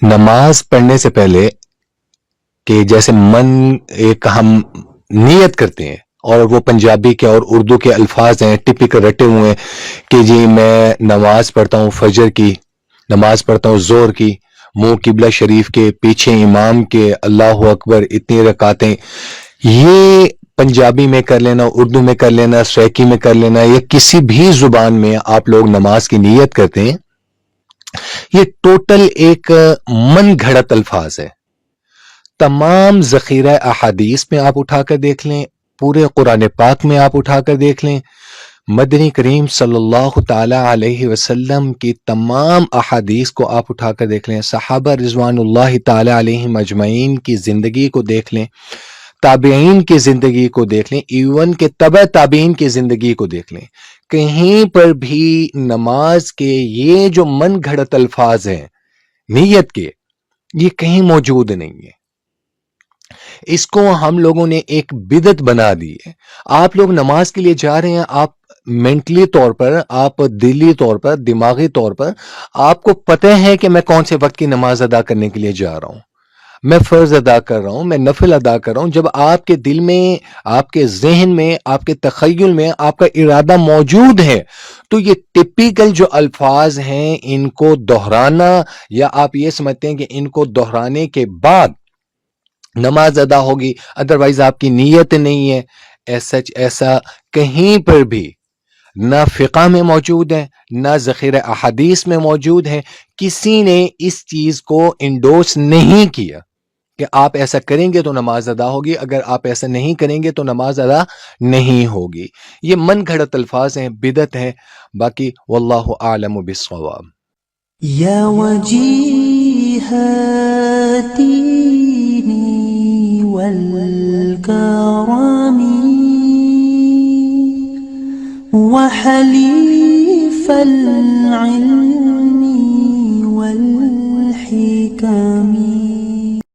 نماز پڑھنے سے پہلے کہ جیسے ایک ہم نیت کرتے ہیں، اور وہ پنجابی کے اور اردو کے الفاظ ہیں ٹپکل رٹے ہوئے ہیں کہ جی میں نماز پڑھتا ہوں فجر کی، نماز پڑھتا ہوں زور کی، منہ قبلہ شریف کے پیچھے امام کے، اللہ اکبر اتنی رکعتیں. یہ پنجابی میں کر لینا، اردو میں کر لینا، سریکی میں کر لینا، یا کسی بھی زبان میں آپ لوگ نماز کی نیت کرتے ہیں، یہ ٹوٹل ایک من گھڑت الفاظ ہے. تمام ذخیرہ احادیث میں آپ اٹھا کر دیکھ لیں، پورے قرآن پاک میں آپ اٹھا کر دیکھ لیں، مدنی کریم صلی اللہ تعالی علیہ وسلم کی تمام احادیث کو آپ اٹھا کر دیکھ لیں، صحابہ رضوان اللہ تعالی علیہم اجمعین کی زندگی کو دیکھ لیں، تابعین کی زندگی کو دیکھ لیں، ایون کہ تبع تابعین کی زندگی کو دیکھ لیں، کہیں پر بھی نماز کے یہ جو من گھڑت الفاظ ہیں نیت کے، یہ کہیں موجود نہیں ہے. اس کو ہم لوگوں نے ایک بدعت بنا دی ہے. آپ لوگ نماز کے لیے جا رہے ہیں، آپ مینٹلی طور پر، آپ دلی طور پر، دماغی طور پر آپ کو پتہ ہے کہ میں کون سے وقت کی نماز ادا کرنے کے لیے جا رہا ہوں، میں فرض ادا کر رہا ہوں، میں نفل ادا کر رہا ہوں. جب آپ کے دل میں، آپ کے ذہن میں، آپ کے تخیل میں آپ کا ارادہ موجود ہے، تو یہ ٹپیکل جو الفاظ ہیں ان کو دہرانا، یا آپ یہ سمجھتے ہیں کہ ان کو دہرانے کے بعد نماز ادا ہوگی، ادروائز آپ کی نیت نہیں ہے. ایسا کہیں پر بھی نہ فقہ میں موجود ہے، نہ ذخیرہ احادیث میں موجود ہے. کسی نے اس چیز کو انڈورس نہیں کیا کہ آپ ایسا کریں گے تو نماز ادا ہوگی، اگر آپ ایسا نہیں کریں گے تو نماز ادا نہیں ہوگی. یہ من گھڑت الفاظ ہیں، بدعت ہیں. باقی واللہ اعلم بالصواب. یا وجیہتی والکرامی وحلیف العلم والحکم